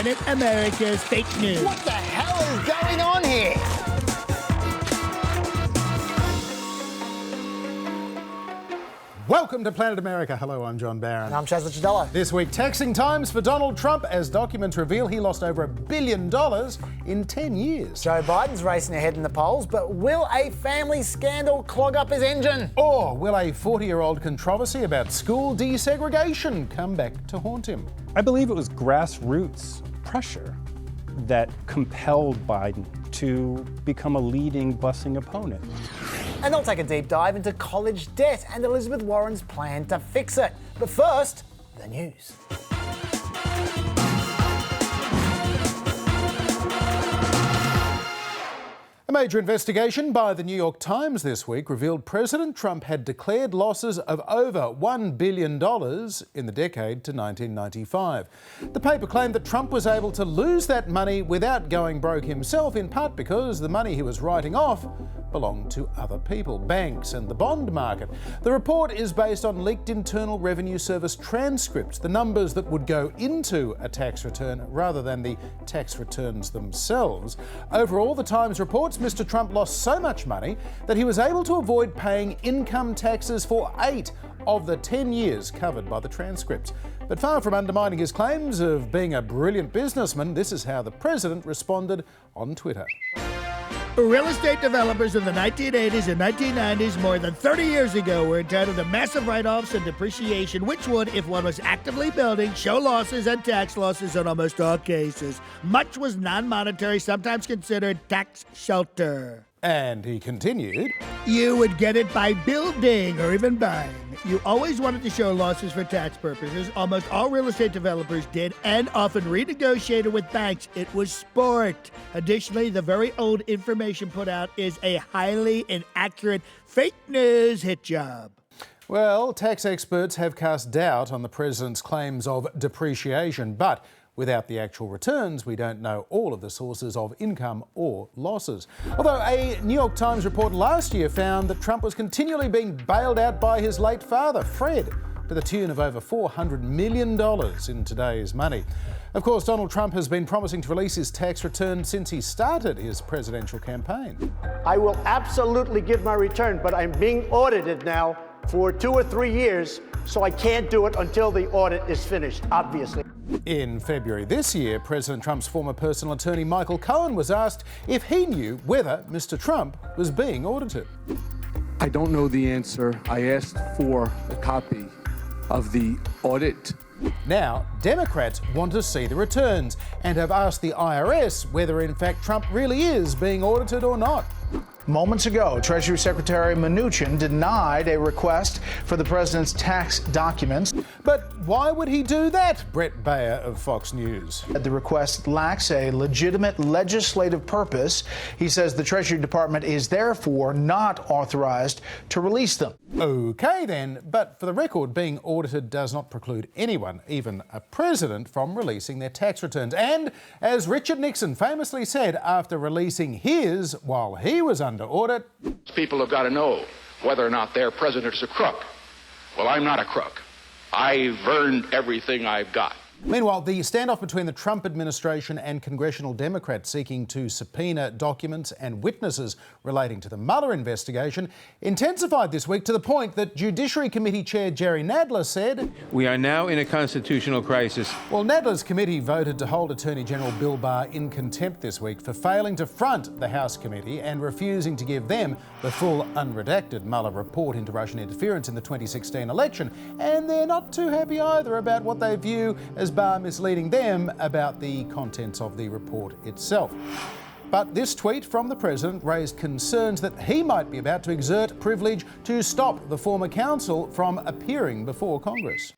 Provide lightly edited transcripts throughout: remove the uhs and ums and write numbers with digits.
Planet America's fake news. What the hell is going on here? Welcome to Planet America. Hello, I'm John Barron. And I'm Chaz Licciardello. This week, taxing times for Donald Trump as documents reveal he lost over $1 billion in 10 years. Joe Biden's racing ahead in the polls, but will a family scandal clog up his engine? Or will a 40-year-old controversy about school desegregation come back to haunt him? I believe it was grassroots pressure that compelled Biden to become a leading busing opponent. And they'll take a deep dive into college debt and Elizabeth Warren's plan to fix it. But first, the news. A major investigation by the New York Times this week revealed President Trump had declared losses of over $1 billion in the decade to 1995. The paper claimed that Trump was able to lose that money without going broke himself, in part because the money he was writing off belonged to other people, banks and the bond market. The report is based on leaked Internal Revenue Service transcripts, the numbers that would go into a tax return rather than the tax returns themselves. Overall, the Times reports Mr. Trump lost so much money that he was able to avoid paying income taxes for 8 of the 10 years covered by the transcripts. But far from undermining his claims of being a brilliant businessman, this is how the president responded on Twitter. Real estate developers in the 1980s and 1990s, more than 30 years ago, were entitled to massive write-offs and depreciation, which would, if one was actively building, show losses and tax losses in almost all cases. Much was non-monetary, sometimes considered tax shelter. And he continued, You would get it by building or even buying. You always wanted to show losses for tax purposes. Almost all real estate developers did and often renegotiated with banks. It was sport. Additionally, the very old information put out is a highly inaccurate fake news hit job. Well, tax experts have cast doubt on the president's claims of depreciation, but without the actual returns, we don't know all of the sources of income or losses. Although a New York Times report last year found that Trump was continually being bailed out by his late father, Fred, to the tune of over $400 million in today's money. Of course, Donald Trump has been promising to release his tax return since he started his presidential campaign. I will absolutely give my return, but I'm being audited now for 2 or 3 years, so I can't do it until the audit is finished, obviously. In February this year, President Trump's former personal attorney Michael Cohen was asked if he knew whether Mr. Trump was being audited. I don't know the answer. I asked for a copy of the audit. Now, Democrats want to see the returns and have asked the IRS whether in fact Trump really is being audited or not. Moments ago, Treasury Secretary Mnuchin denied a request for the president's tax documents. But why would he do that, Brett Baer of Fox News? The request lacks a legitimate legislative purpose. He says the Treasury Department is therefore not authorized to release them. Okay then, but for the record, being audited does not preclude anyone, even a president, from releasing their tax returns. And as Richard Nixon famously said after releasing his while he was under audit, people have got to know whether or not their president is a crook. Well, I'm not a crook. I've earned everything I've got. Meanwhile, the standoff between the Trump administration and congressional Democrats seeking to subpoena documents and witnesses relating to the Mueller investigation intensified this week to the point that Judiciary Committee Chair Jerry Nadler said, We are now in a constitutional crisis. Well, Nadler's committee voted to hold Attorney General Bill Barr in contempt this week for failing to front the House committee and refusing to give them the full unredacted Mueller report into Russian interference in the 2016 election. And they're not too happy either about what they view as Barr misleading them about the contents of the report itself. But this tweet from the president raised concerns that he might be about to exert privilege to stop the former counsel from appearing before Congress.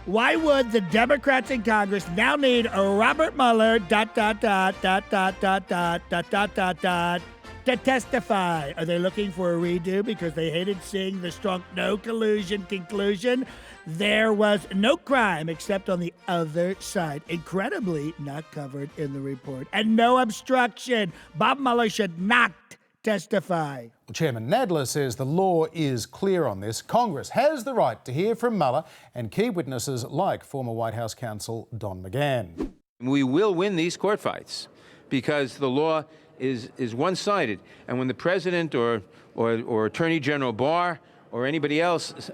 Why would the Democrats in Congress now need a Robert Mueller ... to testify? Are they looking for a redo because they hated seeing the strong no collusion conclusion? There was no crime except on the other side, incredibly not covered in the report. And no obstruction. Bob Mueller should not testify. Well, Chairman Nadler says the law is clear on this. Congress has the right to hear from Mueller and key witnesses like former White House counsel Don McGahn. We will win these court fights because the law is one-sided. And when the president or Attorney General Barr or anybody else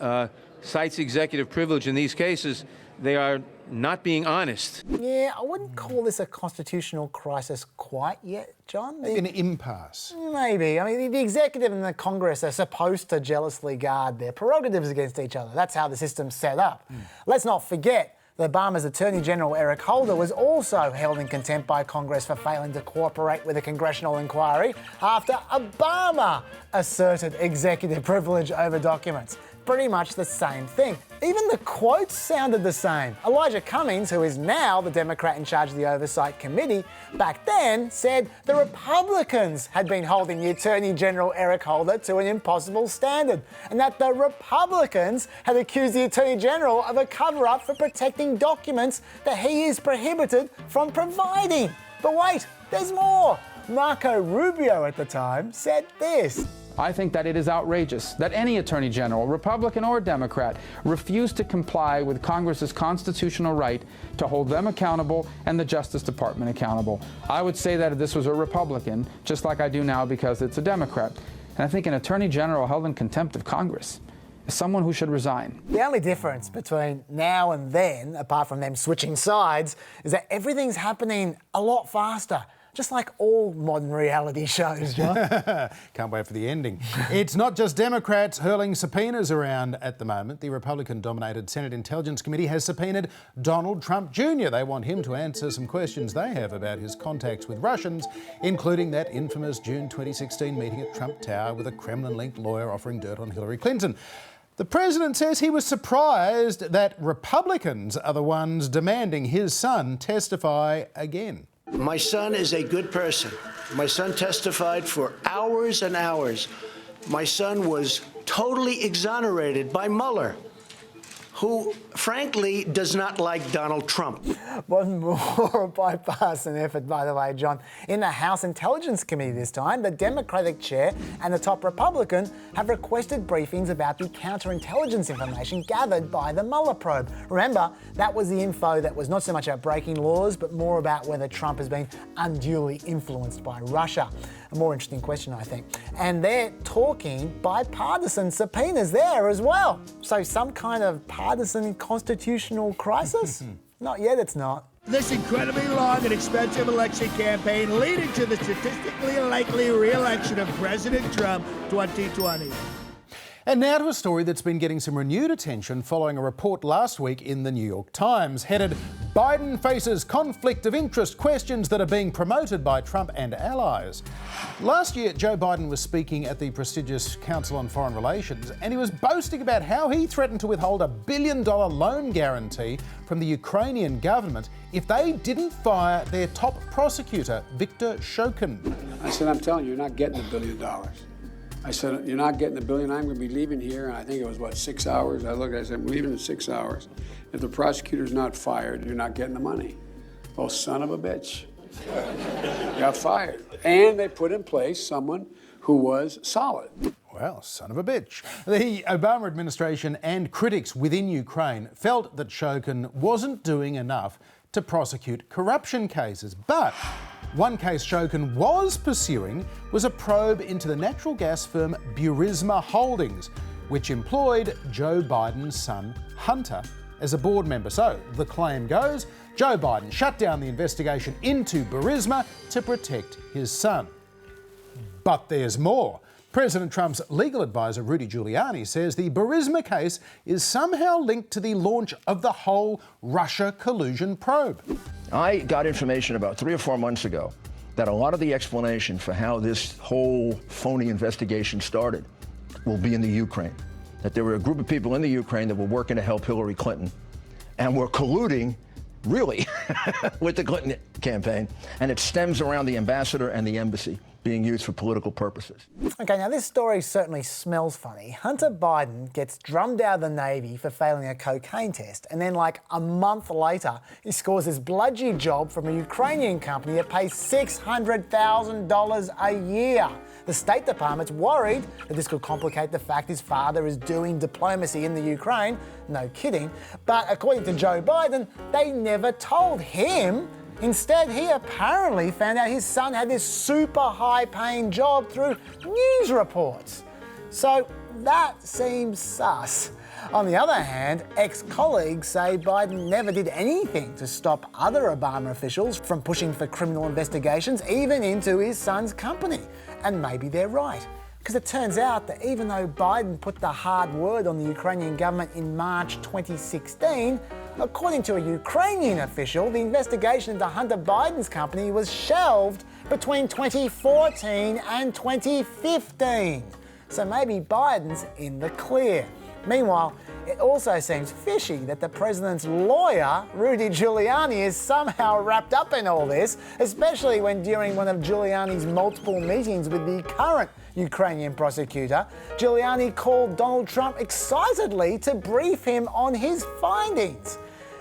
cites executive privilege in these cases, they are not being honest. Yeah, I wouldn't call this a constitutional crisis quite yet, John. Maybe an impasse. Maybe. I mean, the executive and the Congress are supposed to jealously guard their prerogatives against each other. That's how the system's set up. Let's not forget that Obama's Attorney General Eric Holder was also held in contempt by Congress for failing to cooperate with a congressional inquiry after Obama asserted executive privilege over documents. Pretty much the same thing. Even the quotes sounded the same. Elijah Cummings, who is now the Democrat in charge of the Oversight Committee, back then said the Republicans had been holding the Attorney General Eric Holder to an impossible standard, and that the Republicans had accused the Attorney General of a cover-up for protecting documents that he is prohibited from providing. But wait, there's more. Marco Rubio at the time said this. I think that it is outrageous that any Attorney General, Republican or Democrat, refused to comply with Congress's constitutional right to hold them accountable and the Justice Department accountable. I would say that if this was a Republican, just like I do now because it's a Democrat. And I think an Attorney General held in contempt of Congress is someone who should resign. The only difference between now and then, apart from them switching sides, is that everything's happening a lot faster. Just like all modern reality shows, John. Can't wait for the ending. It's not just Democrats hurling subpoenas around at the moment. The Republican-dominated Senate Intelligence Committee has subpoenaed Donald Trump Jr. They want him to answer some questions they have about his contacts with Russians, including that infamous June 2016 meeting at Trump Tower with a Kremlin-linked lawyer offering dirt on Hillary Clinton. The president says he was surprised that Republicans are the ones demanding his son testify again. My son is a good person. My son testified for hours and hours. My son was totally exonerated by Mueller, who, frankly, does not like Donald Trump. One more bipartisan effort, by the way, John. In the House Intelligence Committee this time, the Democratic chair and the top Republican have requested briefings about the counterintelligence information gathered by the Mueller probe. Remember, that was the info that was not so much about breaking laws, but more about whether Trump has been unduly influenced by Russia. A more interesting question, I think. And they're talking bipartisan subpoenas there as well. So some kind of partisan constitutional crisis? Not yet, it's not. This incredibly long and expensive election campaign leading to the statistically likely re-election of President Trump 2020. And now to a story that's been getting some renewed attention following a report last week in the New York Times, headed "Biden Faces Conflict of Interest, Questions That Are Being Promoted by Trump and Allies." Last year, Joe Biden was speaking at the prestigious Council on Foreign Relations, and he was boasting about how he threatened to withhold $1 billion loan guarantee from the Ukrainian government if they didn't fire their top prosecutor, Viktor Shokin. I said, I'm telling you, you're not getting $1 billion. I said, you're not getting $1 billion. I'm going to be leaving here. And I think it was, 6 hours? I looked, I said, I'm leaving in 6 hours. If the prosecutor's not fired, you're not getting the money. Oh, son of a bitch. Got fired. And they put in place someone who was solid. Well, son of a bitch. The Obama administration and critics within Ukraine felt that Shokin wasn't doing enough to prosecute corruption cases. But one case Shokin was pursuing was a probe into the natural gas firm Burisma Holdings, which employed Joe Biden's son, Hunter, as a board member. So the claim goes, Joe Biden shut down the investigation into Burisma to protect his son. But there's more. President Trump's legal advisor, Rudy Giuliani, says the Burisma case is somehow linked to the launch of the whole Russia collusion probe. I got information about 3 or 4 months ago that a lot of the explanation for how this whole phony investigation started will be in the Ukraine. That there were a group of people in the Ukraine that were working to help Hillary Clinton and were colluding, really, with the Clinton campaign. And it stems around the ambassador and the embassy being used for political purposes. Okay, now this story certainly smells funny. Hunter Biden gets drummed out of the Navy for failing a cocaine test, and then like a month later, he scores this bludgy job from a Ukrainian company that pays $600,000 a year. The State Department's worried that this could complicate the fact his father is doing diplomacy in the Ukraine. No kidding. But according to Joe Biden, they never told him Instead, he apparently found out his son had this super high-paying job through news reports. So that seems sus. On the other hand, ex-colleagues say Biden never did anything to stop other Obama officials from pushing for criminal investigations, even into his son's company. And maybe they're right. Because it turns out that even though Biden put the hard word on the Ukrainian government in March 2016, according to a Ukrainian official, the investigation into Hunter Biden's company was shelved between 2014 and 2015. So maybe Biden's in the clear. Meanwhile, it also seems fishy that the president's lawyer, Rudy Giuliani, is somehow wrapped up in all this, especially when during one of Giuliani's multiple meetings with the current Ukrainian prosecutor, Giuliani called Donald Trump excitedly to brief him on his findings.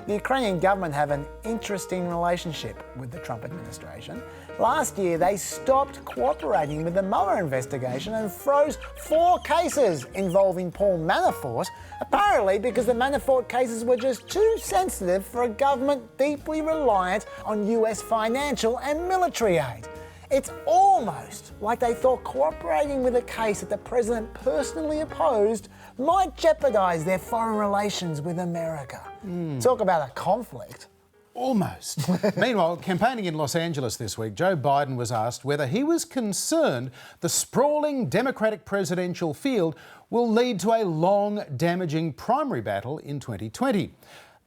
The Ukrainian government have an interesting relationship with the Trump administration. Last year, they stopped cooperating with the Mueller investigation and froze 4 cases involving Paul Manafort, apparently because the Manafort cases were just too sensitive for a government deeply reliant on US financial and military aid. It's almost like they thought cooperating with a case that the president personally opposed might jeopardise their foreign relations with America. Talk about a conflict. Almost. Meanwhile, campaigning in Los Angeles this week, Joe Biden was asked whether he was concerned the sprawling Democratic presidential field will lead to a long, damaging primary battle in 2020.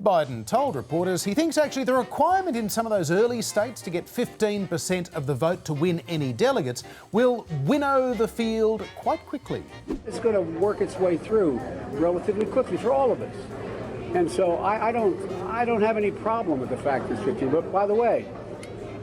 Biden told reporters he thinks actually the requirement in some of those early states to get 15% of the vote to win any delegates will winnow the field quite quickly. It's going to work its way through relatively quickly for all of us. And so I don't have any problem with the fact it's 15. But by the way,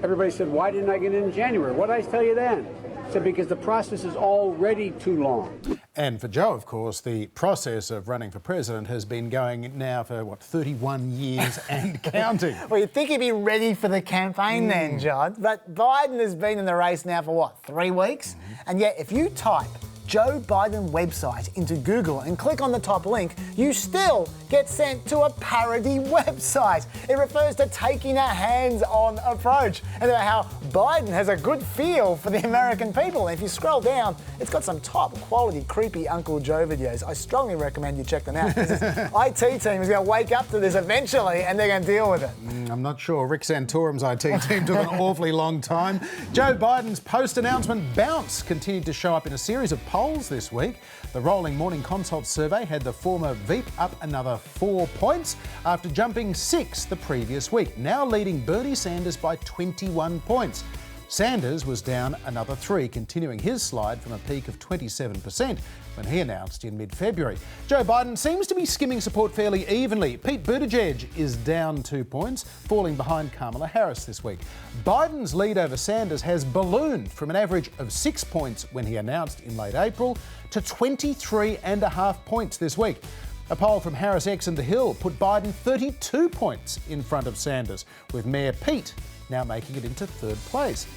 everybody said, why didn't I get in January? What did I tell you then? I said, because the process is already too long. And for Joe, of course, the process of running for president has been going now for, 31 years and counting. Well, you'd think he'd be ready for the campaign then, John. But Biden has been in the race now for 3 weeks? And yet, if you type Joe Biden website into Google and click on the top link, you still get sent to a parody website. It refers to taking a hands-on approach and about how Biden has a good feel for the American people. And if you scroll down, it's got some top-quality, creepy Uncle Joe videos. I strongly recommend you check them out. This IT team is going to wake up to this eventually and they're going to deal with it. I'm not sure. Rick Santorum's IT team took an awfully long time. Joe Biden's post-announcement bounce continued to show up in a series of polls this week. The rolling Morning Consult survey had the former Veep up another 4 points after jumping 6 the previous week, now leading Bernie Sanders by 21 points. Sanders was down another 3, continuing his slide from a peak of 27% when he announced in mid-February. Joe Biden seems to be skimming support fairly evenly. Pete Buttigieg is down 2 points, falling behind Kamala Harris this week. Biden's lead over Sanders has ballooned from an average of 6 points when he announced in late April to 23.5 points this week. A poll from Harris X and The Hill put Biden 32 points in front of Sanders, with Mayor Pete now making it into 3rd place.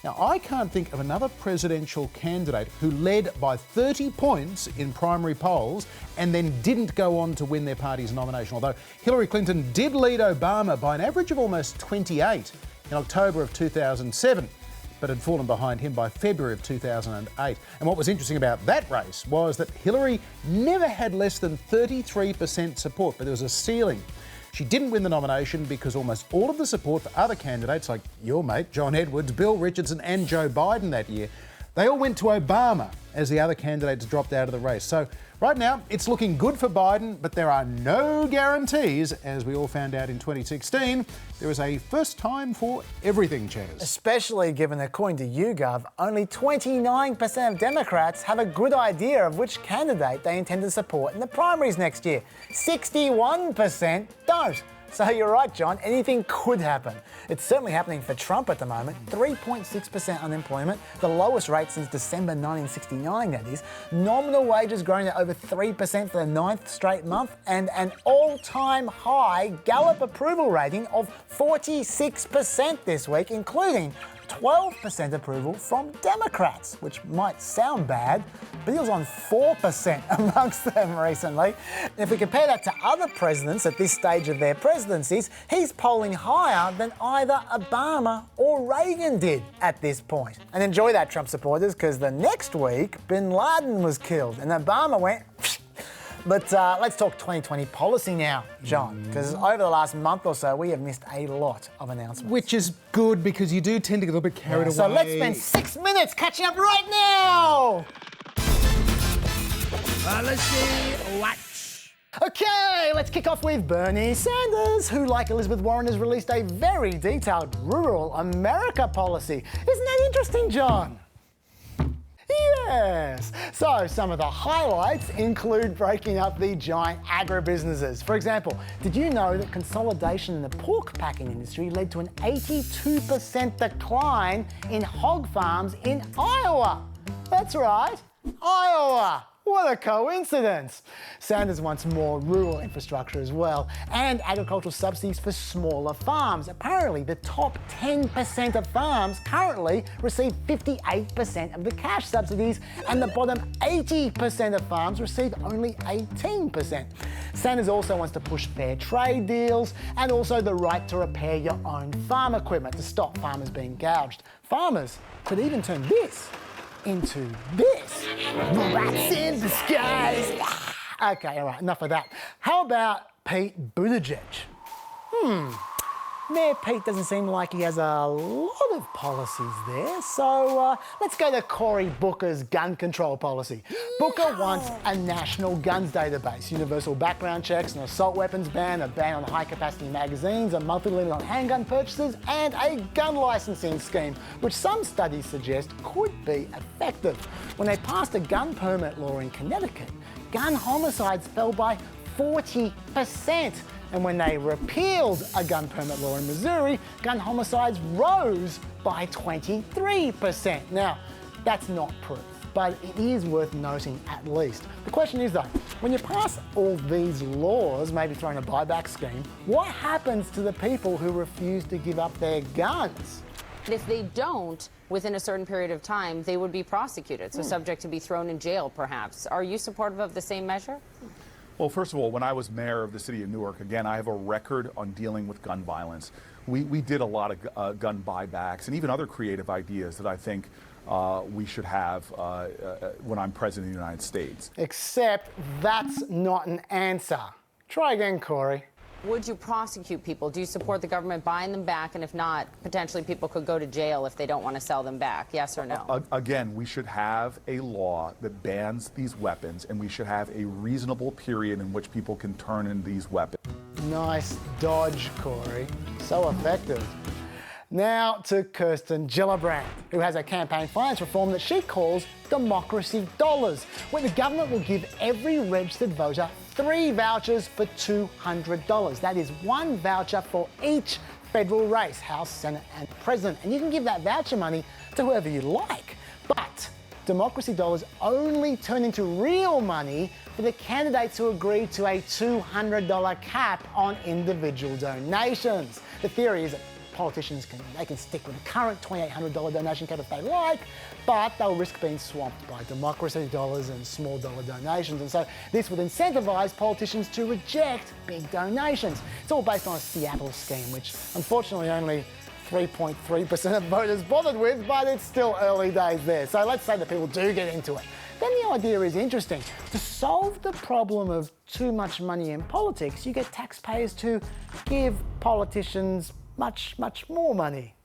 Now, I can't think of another presidential candidate who led by 30 points in primary polls and then didn't go on to win their party's nomination, although Hillary Clinton did lead Obama by an average of almost 28 in October of 2007, but had fallen behind him by February of 2008. And what was interesting about that race was that Hillary never had less than 33% support, but there was a ceiling. She didn't win the nomination because almost all of the support for other candidates like your mate, John Edwards, Bill Richardson and Joe Biden that year, they all went to Obama as the other candidates dropped out of the race. So right now, it's looking good for Biden, but there are no guarantees. As we all found out in 2016, there is a first time for everything, Chaz. Especially given, according to YouGov, only 29% of Democrats have a good idea of which candidate they intend to support in the primaries next year. 61% don't. So you're right, John, anything could happen. It's certainly happening for Trump at the moment. 3.6% unemployment, the lowest rate since December 1969, that is. Nominal wages growing at over 3% for the 9th straight month, and an all-time high Gallup approval rating of 46% this week, including 12% approval from Democrats, which might sound bad, but he was on 4% amongst them recently. And if we compare that to other presidents at this stage of their presidencies, he's polling higher than either Obama or Reagan did at this point. And enjoy that, Trump supporters, because the next week, bin Laden was killed and Obama went... But let's talk 2020 policy now, John, because over the last month or so, we have missed a lot of announcements. Which is good because you do tend to get a little bit carried away. So let's spend 6 minutes catching up right now! Policy Watch. Okay, let's kick off with Bernie Sanders, who, like Elizabeth Warren, has released a very detailed rural America policy. Isn't that interesting, John? Yes. So some of the highlights include breaking up the giant agribusinesses. For example, did you know that consolidation in the pork packing industry led to an 82% decline in hog farms in Iowa? That's right, Iowa. What a coincidence! Sanders wants more rural infrastructure as well, and agricultural subsidies for smaller farms. Apparently, the top 10% of farms currently receive 58% of the cash subsidies, and the bottom 80% of farms receive only 18%. Sanders also wants to push fair trade deals, and also the right to repair your own farm equipment to stop farmers being gouged. Farmers could even turn this into this. Rats in disguise. Okay, all right, enough of that. How about Pete Buttigieg? Mayor Pete doesn't seem like he has a lot of policies there, so let's go to Cory Booker's gun control policy. Booker wants a national guns database, universal background checks, an assault weapons ban, a ban on high-capacity magazines, a monthly limit on handgun purchases, and a gun licensing scheme, which some studies suggest could be effective. When they passed a gun permit law in Connecticut, gun homicides fell by 40%. And when they repealed a gun permit law in Missouri, gun homicides rose by 23%. Now, that's not proof, but it is worth noting at least. The question is though, when you pass all these laws, maybe throwing a buyback scheme, what happens to the people who refuse to give up their guns? If they don't, within a certain period of time, they would be prosecuted, so subject to be thrown in jail perhaps. Are you supportive of the same measure? Well, first of all, when I was mayor of the city of Newark, again, I have a record on dealing with gun violence. We did a lot of gun buybacks and even other creative ideas that I think we should have when I'm president of the United States. Except that's not an answer. Try again, Cory. Would you prosecute people? Do you support the government buying them back? And if not, potentially people could go to jail if they don't want to sell them back. Yes or no? Again, we should have a law that bans these weapons, and we should have a reasonable period in which people can turn in these weapons. Nice dodge, Cory. So effective. Now to Kirsten Gillibrand, who has a campaign finance reform that she calls democracy dollars, where the government will give every registered voter 3 vouchers for $200. That is 1 voucher for each federal race, House, Senate, and President. And you can give that voucher money to whoever you like. But democracy dollars only turn into real money for the candidates who agree to a $200 cap on individual donations. The theory is that politicians can stick with the current $2,800 donation cap if they like, but they'll risk being swamped by democracy dollars and small dollar donations. And so this would incentivize politicians to reject big donations. It's all based on a Seattle scheme, which unfortunately only 3.3% of voters bothered with, but it's still early days there. So let's say that people do get into it. Then the idea is interesting. To solve the problem of too much money in politics, you get taxpayers to give politicians much more money.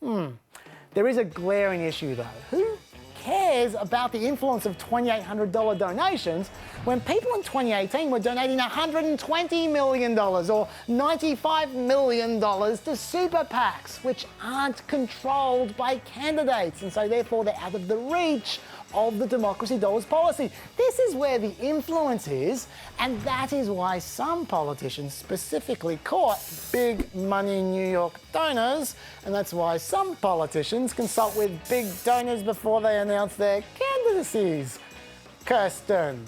There is a glaring issue though. Who cares about the influence of $2,800 donations when people in 2018 were donating $120 million or $95 million to super PACs, which aren't controlled by candidates, and so therefore they're out of the reach of the democracy dollars policy. This is where the influence is, and that is why some politicians specifically caught big money New York donors, and that's why some politicians consult with big donors before they announce their candidacies. Kirsten.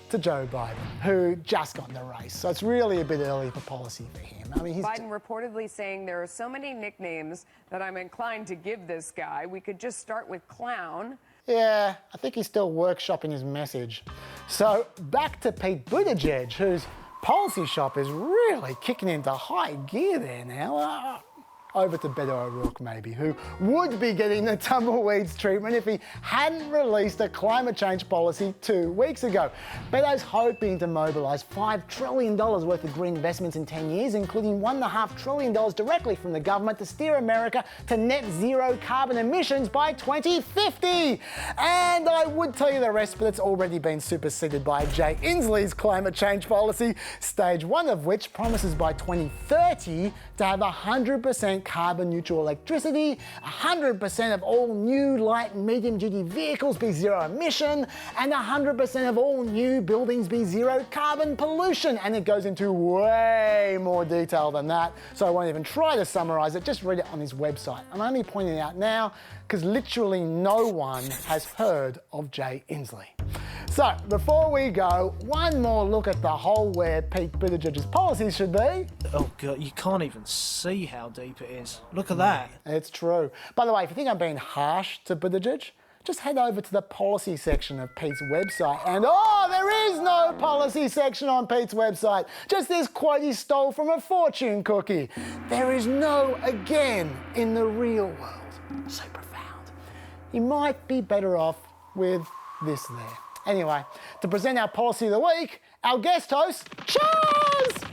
to Joe Biden, who just got in the race. So it's really a bit early for policy for him. I mean, he's Biden reportedly saying there are so many nicknames that I'm inclined to give this guy. We could just start with clown. Yeah, I think he's still workshopping his message. So back to Pete Buttigieg, whose policy shop is really kicking into high gear there now. Over to Beto O'Rourke, maybe, who would be getting the tumbleweeds treatment if he hadn't released a climate change policy 2 weeks ago. Beto's hoping to mobilise $5 trillion worth of green investments in 10 years, including $1.5 trillion directly from the government to steer America to net zero carbon emissions by 2050. And I would tell you the rest, but it's already been superseded by Jay Inslee's climate change policy, stage 1 of which promises by 2030 to have 100% carbon neutral electricity, 100% of all new light and medium duty vehicles be zero emission, and 100% of all new buildings be zero carbon pollution. And it goes into way more detail than that, so I won't even try to summarise it, just read it on his website. I'm only pointing it out now because literally no one has heard of Jay Inslee. So, before we go, one more look at the hole where Pete Buttigieg's policies should be. Oh God, you can't even see how deep it is. Look at that. It's true. By the way, if you think I'm being harsh to Buttigieg, just head over to the policy section of Pete's website and there is no policy section on Pete's website. Just this quote he stole from a fortune cookie. There is no again in the real world. So profound. You might be better off with this there. Anyway, to present our policy of the week, our guest host, Chaz!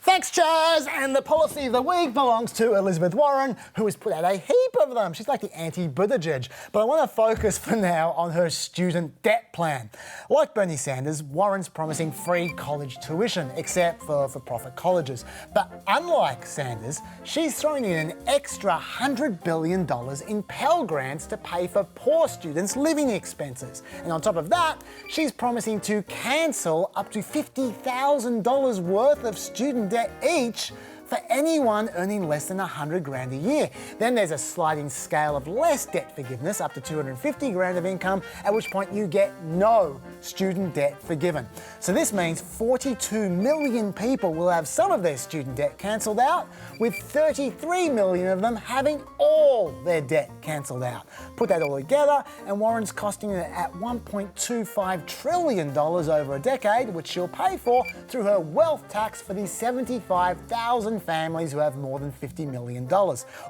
Thanks, Chaz! And the policy of the week belongs to Elizabeth Warren, who has put out a heap of them. She's like the anti-Buttigieg. But I want to focus for now on her student debt plan. Like Bernie Sanders, Warren's promising free college tuition, except for for-profit colleges. But unlike Sanders, she's throwing in an extra $100 billion in Pell Grants to pay for poor students' living expenses. And on top of that, she's promising to cancel up to $50,000 worth of student debt each for anyone earning less than $100,000 a year. Then there's a sliding scale of less debt forgiveness up to $250,000 of income, at which point you get no student debt forgiven. So this means 42 million people will have some of their student debt cancelled out, with 33 million of them having all their debt cancelled out. Put that all together, and Warren's costing it at $1.25 trillion over a decade, which she'll pay for through her wealth tax for the 75,000 families who have more than $50 million.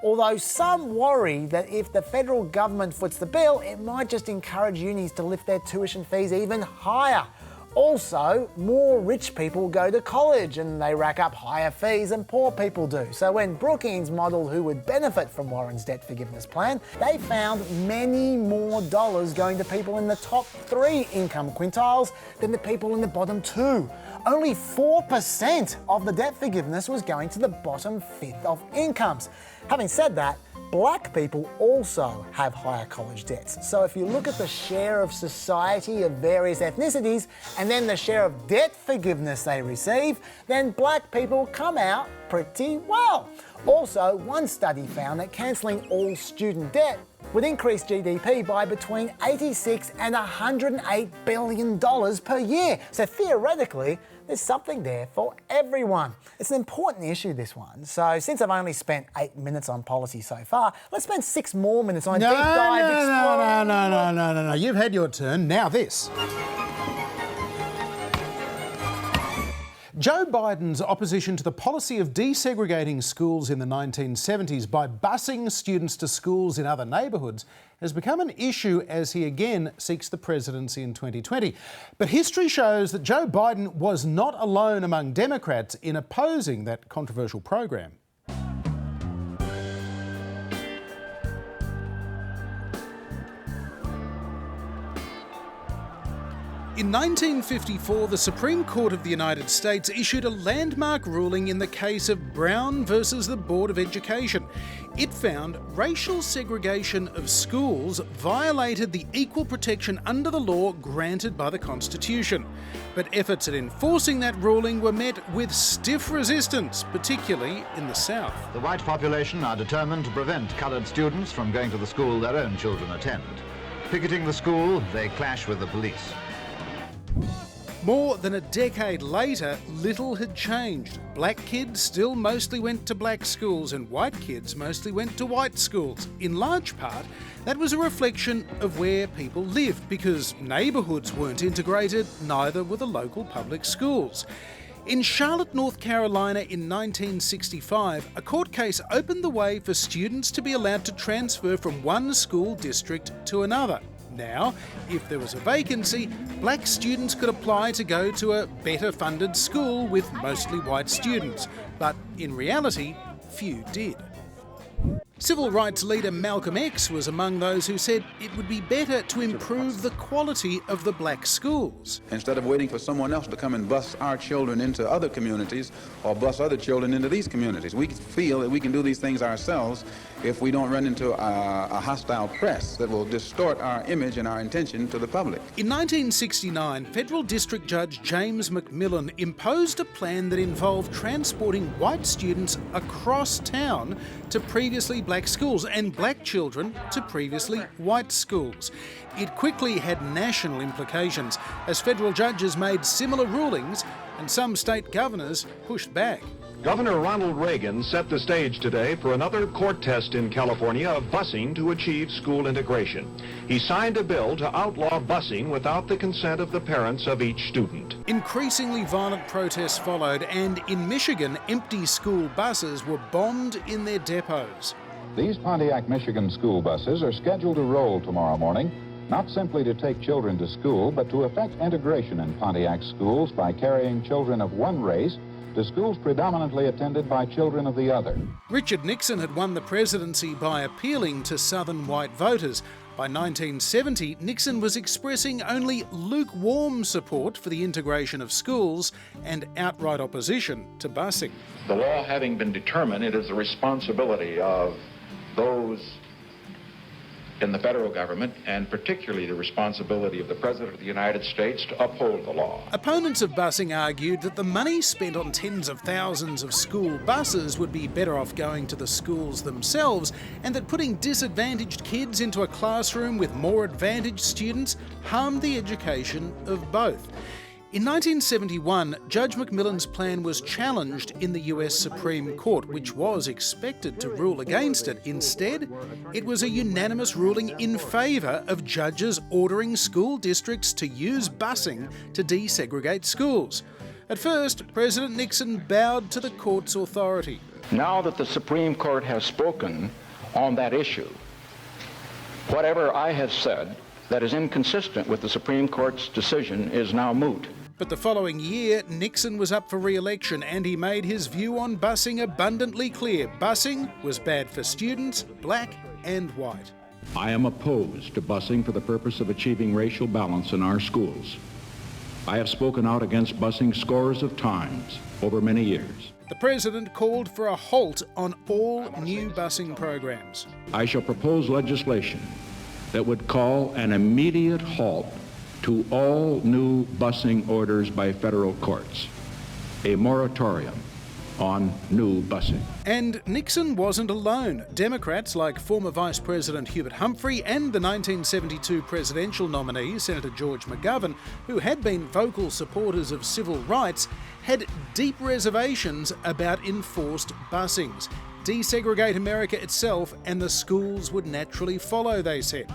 Although some worry that if the federal government foots the bill, it might just encourage unis to lift their tuition fees even higher. Also, more rich people go to college and they rack up higher fees than poor people do. So when Brookings modelled who would benefit from Warren's debt forgiveness plan, they found many more dollars going to people in the top 3 income quintiles than the people in the bottom 2. Only 4% of the debt forgiveness was going to the bottom 5th of incomes. Having said that, black people also have higher college debts. So if you look at the share of society of various ethnicities and then the share of debt forgiveness they receive, then black people come out pretty well. Also, one study found that cancelling all student debt would increase GDP by between $86 and $108 billion per year. So theoretically, there's something there for everyone. It's an important issue, this one. So since I've only spent 8 minutes on policy so far, let's spend 6 more minutes on a deep dive. No. You've had your turn. Now this. Joe Biden's opposition to the policy of desegregating schools in the 1970s by busing students to schools in other neighbourhoods has become an issue as he again seeks the presidency in 2020. But history shows that Joe Biden was not alone among Democrats in opposing that controversial program. In 1954, the Supreme Court of the United States issued a landmark ruling in the case of Brown versus the Board of Education. It found racial segregation of schools violated the equal protection under the law granted by the Constitution. But efforts at enforcing that ruling were met with stiff resistance, particularly in the South. The white population are determined to prevent coloured students from going to the school their own children attend. Picketing the school, they clash with the police. More than a decade later, little had changed. Black kids still mostly went to black schools and white kids mostly went to white schools. In large part, that was a reflection of where people lived, because neighbourhoods weren't integrated, neither were the local public schools. In Charlotte, North Carolina in 1965, a court case opened the way for students to be allowed to transfer from one school district to another. Now, if there was a vacancy, black students could apply to go to a better funded school with mostly white students. But in reality, few did. Civil rights leader Malcolm X was among those who said it would be better to improve the quality of the black schools. Instead of waiting for someone else to come and bus our children into other communities or bus other children into these communities, we feel that we can do these things ourselves if we don't run into a hostile press that will distort our image and our intention to the public. In 1969, Federal District Judge James McMillan imposed a plan that involved transporting white students across town to previously black schools and black children to previously white schools. It quickly had national implications as federal judges made similar rulings and some state governors pushed back. Governor Ronald Reagan set the stage today for another court test in California of busing to achieve school integration. He signed a bill to outlaw busing without the consent of the parents of each student. Increasingly violent protests followed, and in Michigan, empty school buses were bombed in their depots. These Pontiac, Michigan school buses are scheduled to roll tomorrow morning, not simply to take children to school, but to effect integration in Pontiac schools by carrying children of one race to schools predominantly attended by children of the other. Richard Nixon had won the presidency by appealing to Southern white voters. By 1970, Nixon was expressing only lukewarm support for the integration of schools and outright opposition to busing. The law having been determined, it is the responsibility of those in the federal government, and particularly the responsibility of the President of the United States, to uphold the law. Opponents of busing argued that the money spent on tens of thousands of school buses would be better off going to the schools themselves, and that putting disadvantaged kids into a classroom with more advantaged students harmed the education of both. In 1971, Judge McMillan's plan was challenged in the US Supreme Court, which was expected to rule against it. Instead, it was a unanimous ruling in favour of judges ordering school districts to use busing to desegregate schools. At first, President Nixon bowed to the court's authority. Now that the Supreme Court has spoken on that issue, whatever I have said that is inconsistent with the Supreme Court's decision is now moot. But the following year, Nixon was up for re-election and he made his view on busing abundantly clear. Busing was bad for students, black and white. I am opposed to busing for the purpose of achieving racial balance in our schools. I have spoken out against busing scores of times over many years. The President called for a halt on all new busing programs. I shall propose legislation that would call an immediate halt to all new busing orders by federal courts, a moratorium on new busing. And Nixon wasn't alone. Democrats like former Vice President Hubert Humphrey and the 1972 presidential nominee, Senator George McGovern, who had been vocal supporters of civil rights, had deep reservations about enforced busings. Desegregate America itself and the schools would naturally follow, they said.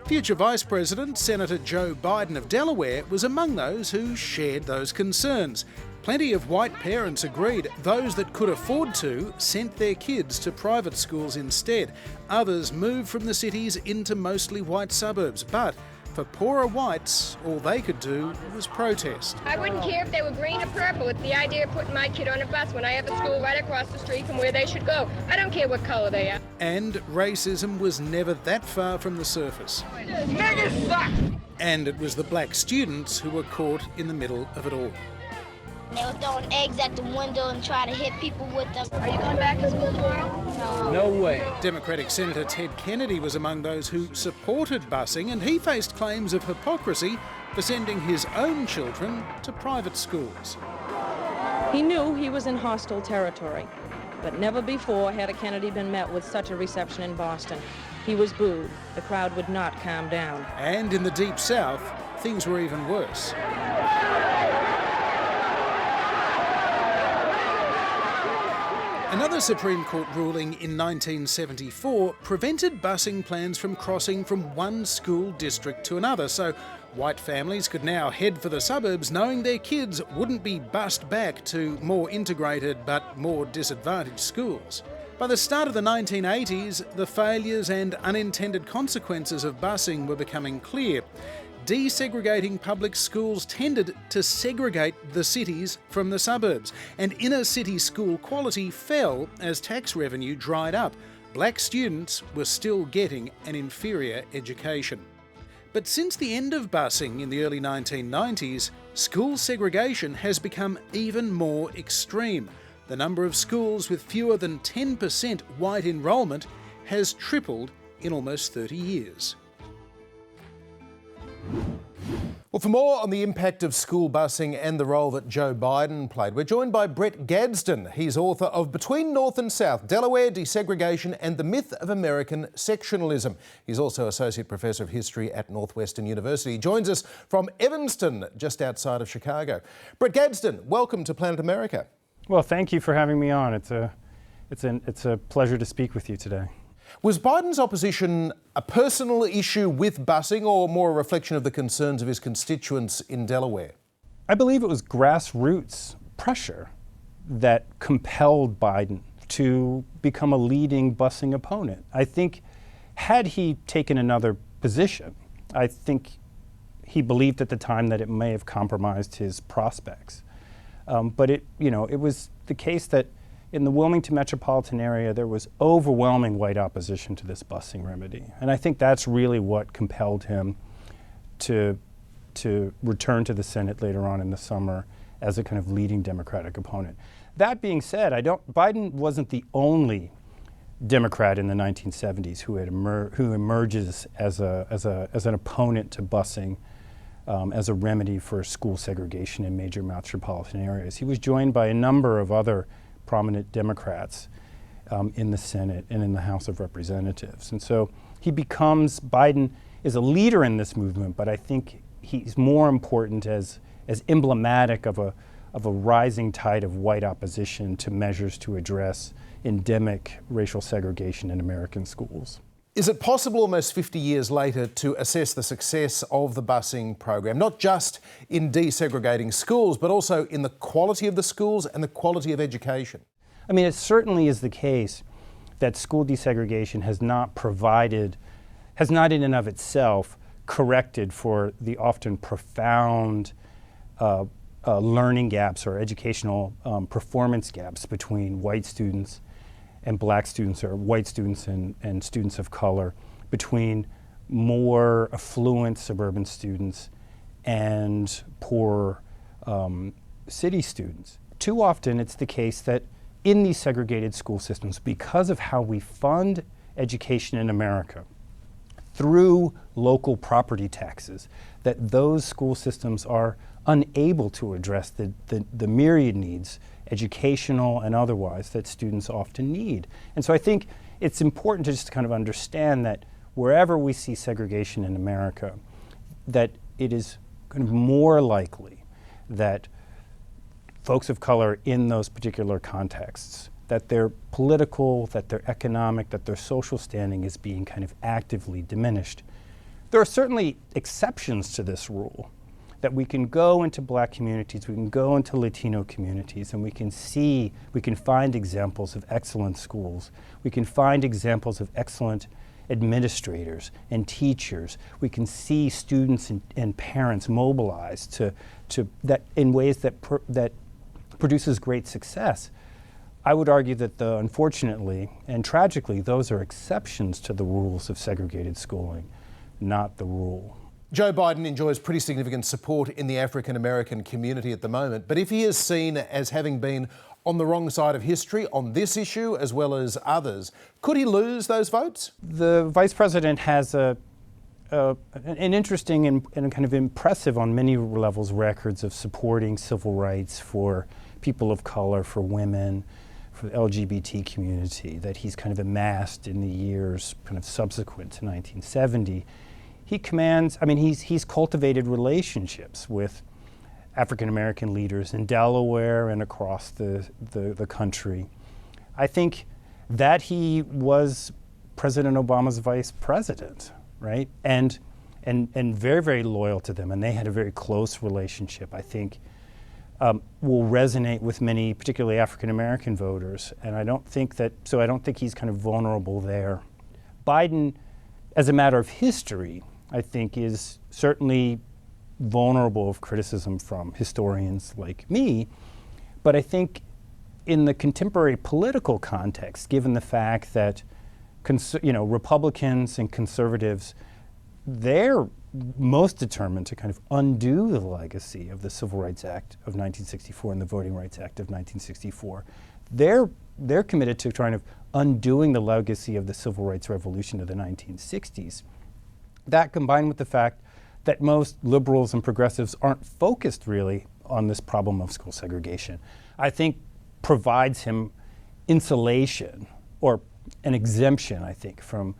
Future Vice President Senator Joe Biden of Delaware was among those who shared those concerns. Plenty of white parents agreed. Those that could afford to sent their kids to private schools instead. Others moved from the cities into mostly white suburbs. But for poorer whites, all they could do was protest. I wouldn't care if they were green or purple. It's the idea of putting my kid on a bus when I have a school right across the street from where they should go. I don't care what color they are. And racism was never that far from the surface. Niggas suck! And it was the black students who were caught in the middle of it all. They were throwing eggs at the window and trying to hit people with them. Are you going back to school tomorrow? No way. Democratic Senator Ted Kennedy was among those who supported busing, and he faced claims of hypocrisy for sending his own children to private schools. He knew he was in hostile territory, but never before had a Kennedy been met with such a reception in Boston. He was booed. The crowd would not calm down. And in the Deep South, things were even worse. Another Supreme Court ruling in 1974 prevented busing plans from crossing from one school district to another, so white families could now head for the suburbs knowing their kids wouldn't be bused back to more integrated but more disadvantaged schools. By the start of the 1980s, the failures and unintended consequences of busing were becoming clear. Desegregating public schools tended to segregate the cities from the suburbs, and inner city school quality fell as tax revenue dried up. Black students were still getting an inferior education. But since the end of busing in the early 1990s, school segregation has become even more extreme. The number of schools with fewer than 10% white enrolment has tripled in almost 30 years. Well, for more on the impact of school busing and the role that Joe Biden played, we're joined by Brett Gadsden. He's author of Between North and South, Delaware, Desegregation and the Myth of American Sectionalism. He's also Associate Professor of History at Northwestern University. He joins us from Evanston, just outside of Chicago. Brett Gadsden, welcome to Planet America. Well, thank you for having me on. It's a pleasure to speak with you today. Was Biden's opposition a personal issue with busing or more a reflection of the concerns of his constituents in Delaware? I believe it was grassroots pressure that compelled Biden to become a leading busing opponent. I think had he taken another position, I think he believed at the time that it may have compromised his prospects. But it was the case that in the Wilmington metropolitan area, there was overwhelming white opposition to this busing remedy. And I think that's really what compelled him to return to the Senate later on in the summer as a kind of leading Democratic opponent. That being said, Biden wasn't the only Democrat in the 1970s who emerges as an opponent to busing as a remedy for school segregation in major metropolitan areas. He was joined by a number of other prominent Democrats in the Senate and in the House of Representatives. And so Biden is a leader in this movement, but I think he's more important as emblematic of a rising tide of white opposition to measures to address endemic racial segregation in American schools. Is it possible almost 50 years later to assess the success of the busing program, not just in desegregating schools, but also in the quality of the schools and the quality of education? I mean, it certainly is the case that school desegregation has not in and of itself corrected for the often profound learning gaps or educational performance gaps between white students and black students, or white students and students of color, between more affluent suburban students and poor city students. Too often it's the case that in these segregated school systems, because of how we fund education in America through local property taxes, that those school systems are unable to address the myriad needs, educational and otherwise, that students often need. And so I think it's important to just kind of understand that wherever we see segregation in America, that it is kind of more likely that folks of color in those particular contexts, that their political, that their economic, that their social standing is being kind of actively diminished. There are certainly exceptions to this rule, that we can go into black communities, we can go into Latino communities, and we can find examples of excellent schools. We can find examples of excellent administrators and teachers. We can see students and parents mobilized to that in ways that produces great success. I would argue that unfortunately and tragically, those are exceptions to the rules of segregated schooling, not the rule. Joe Biden enjoys pretty significant support in the African American community at the moment, but if he is seen as having been on the wrong side of history on this issue as well as others, could he lose those votes? The Vice President has an interesting and kind of impressive on many levels records of supporting civil rights for people of color, for women, for the LGBT community that he's kind of amassed in the years kind of subsequent to 1970. He commands, he's cultivated relationships with African American leaders in Delaware and across the country. I think that he was President Obama's vice president, right? And very, very loyal to them, and they had a very close relationship, I think, will resonate with many, particularly African-American voters. And I don't think he's kind of vulnerable there. Biden, as a matter of history, I think is certainly vulnerable of criticism from historians like me. But I think in the contemporary political context, given the fact that Republicans and conservatives, they're most determined to kind of undo the legacy of the Civil Rights Act of 1964 and the Voting Rights Act of 1964. They're committed to trying to undoing the legacy of the Civil Rights Revolution of the 1960s. That, combined with the fact that most liberals and progressives aren't focused really on this problem of school segregation, I think provides him insulation or an exemption, I think, from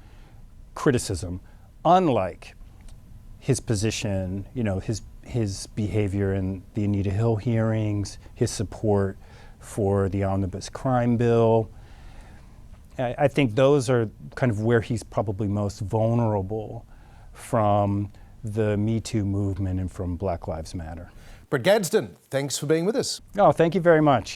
criticism, unlike his position, his behavior in the Anita Hill hearings, his support for the omnibus crime bill. I think those are kind of where he's probably most vulnerable from the Me Too movement and from Black Lives Matter. Brett Gadsden, thanks for being with us. Oh, thank you very much.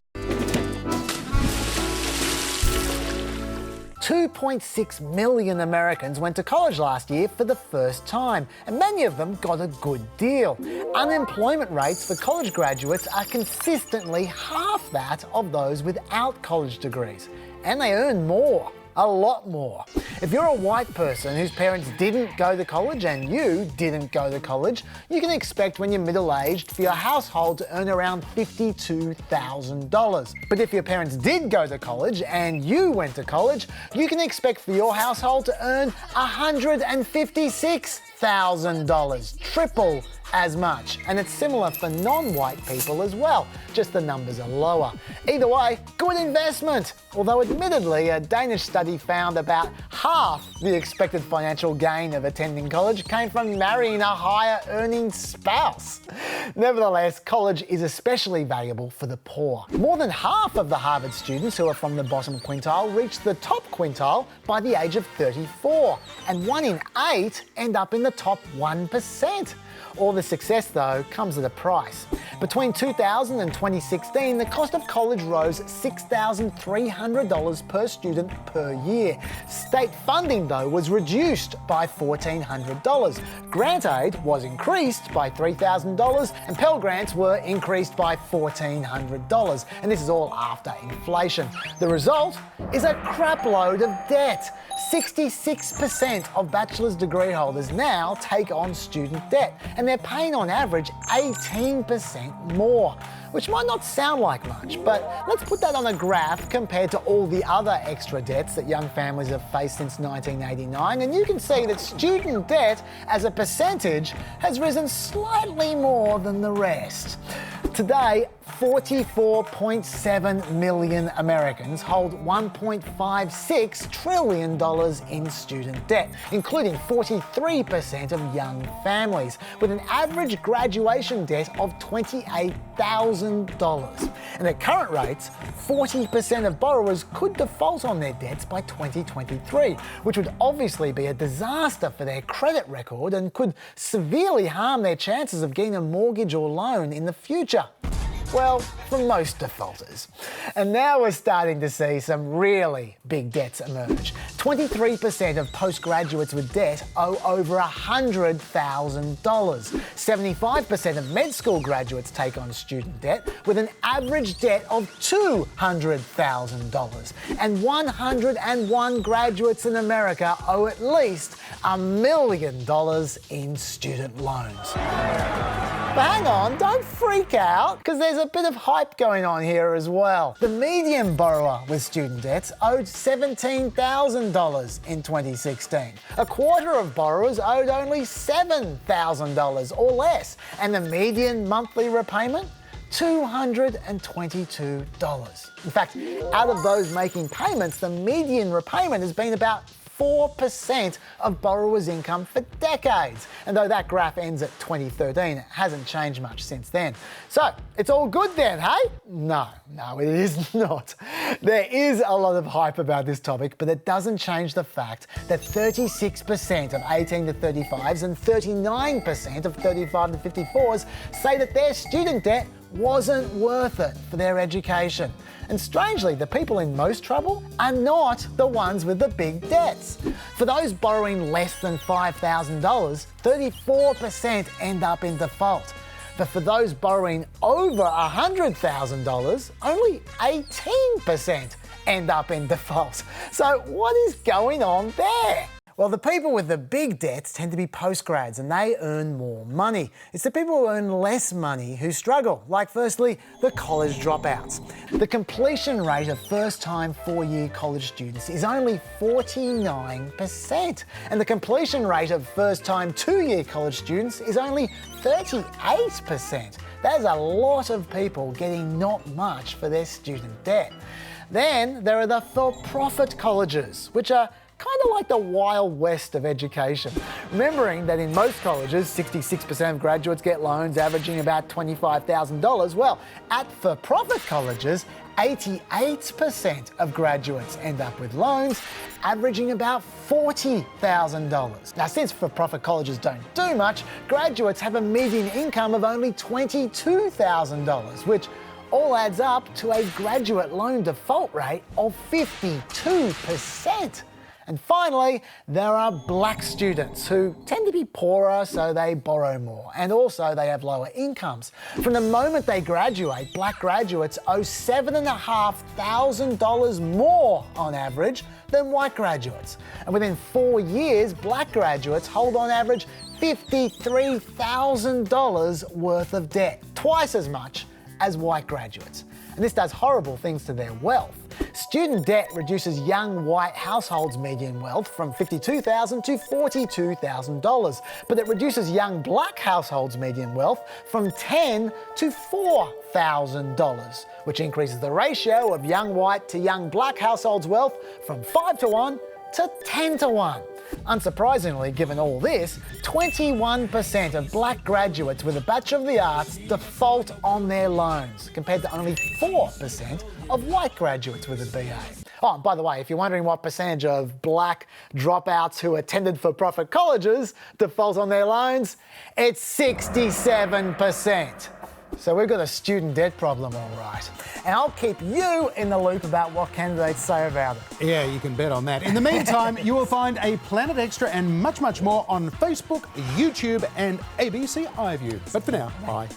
2.6 million Americans went to college last year for the first time, and many of them got a good deal. Unemployment rates for college graduates are consistently half that of those without college degrees, and they earn more. A lot more. If you're a white person whose parents didn't go to college and you didn't go to college, you can expect when you're middle-aged for your household to earn around $52,000. But if your parents did go to college and you went to college, you can expect for your household to earn $156,000, triple as much. And it's similar for non-white people as well, just the numbers are lower. Either way, good investment. Although admittedly, a Danish study found about half the expected financial gain of attending college came from marrying a higher earning spouse. Nevertheless, college is especially valuable for the poor. More than half of the Harvard students who are from the bottom quintile reach the top quintile by the age of 34, and 1 in 8 end up in the top 1%. All the success, though, comes at a price. Between 2000 and 2016, the cost of college rose $6,300 per student per year. State funding, though, was reduced by $1,400. Grant aid was increased by $3,000, and Pell Grants were increased by $1,400. And this is all after inflation. The result is a crapload of debt. 66% of bachelor's degree holders now take on student debt, and they're paying on average 18% more, which might not sound like much, but let's put that on a graph compared to all the other extra debts that young families have faced since 1989, and you can see that student debt as a percentage has risen slightly more than the rest. Today, $44.7 million Americans hold $1.56 trillion in student debt, including 43% of young families, with an average graduation debt of $28,000. And at current rates, 40% of borrowers could default on their debts by 2023, which would obviously be a disaster for their credit record and could severely harm their chances of getting a mortgage or loan in the future. Well, for most defaulters. And now we're starting to see some really big debts emerge. 23% of postgraduates with debt owe over $100,000. 75% of med school graduates take on student debt with an average debt of $200,000. And 101 graduates in America owe at least $1 million in student loans. But hang on, don't freak out, because there's a bit of hype going on here as well. The median borrower with student debts owed $17,000 in 2016. A quarter of borrowers owed only $7,000 or less, and the median monthly repayment? $222. In fact, out of those making payments, the median repayment has been about 34% of borrowers' income for decades. And though that graph ends at 2013, it hasn't changed much since then. So it's all good then, hey? No, it is not. There is a lot of hype about this topic, but it doesn't change the fact that 36% of 18 to 35s and 39% of 35 to 54s say that their student debt wasn't worth it for their education. And strangely, the people in most trouble are not the ones with the big debts. For those borrowing less than $5,000, 34% end up in default. But for those borrowing over $100,000, only 18% end up in default. So what is going on there? Well, the people with the big debts tend to be postgrads and they earn more money. It's the people who earn less money who struggle, like firstly, the college dropouts. The completion rate of first-time four-year college students is only 49%, and the completion rate of first-time two-year college students is only 38%. That is a lot of people getting not much for their student debt. Then there are the for-profit colleges, which are kind of like the Wild West of education. Remembering that in most colleges, 66% of graduates get loans averaging about $25,000. Well, at for-profit colleges, 88% of graduates end up with loans averaging about $40,000. Now, since for-profit colleges don't do much, graduates have a median income of only $22,000, which all adds up to a graduate loan default rate of 52%. And finally, there are black students who tend to be poorer, so they borrow more. And also they have lower incomes. From the moment they graduate, black graduates owe $7,500 more on average than white graduates. And within 4 years, black graduates hold on average $53,000 worth of debt, twice as much as white graduates. And this does horrible things to their wealth. Student debt reduces young white households' median wealth from $52,000 to $42,000, but it reduces young black households' median wealth from $10,000 to $4,000, which increases the ratio of young white to young black households' wealth from 5 to 1 to 10 to 1. Unsurprisingly, given all this, 21% of black graduates with a Bachelor of the Arts default on their loans, compared to only 4% of white graduates with a BA. Oh, and by the way, if you're wondering what percentage of black dropouts who attended for-profit colleges default on their loans, it's 67%. So we've got a student debt problem, all right. And I'll keep you in the loop about what candidates say about it. Yeah, you can bet on that. In the meantime, you will find a Planet Extra and much, much more on Facebook, YouTube and ABC iView. But for now, bye.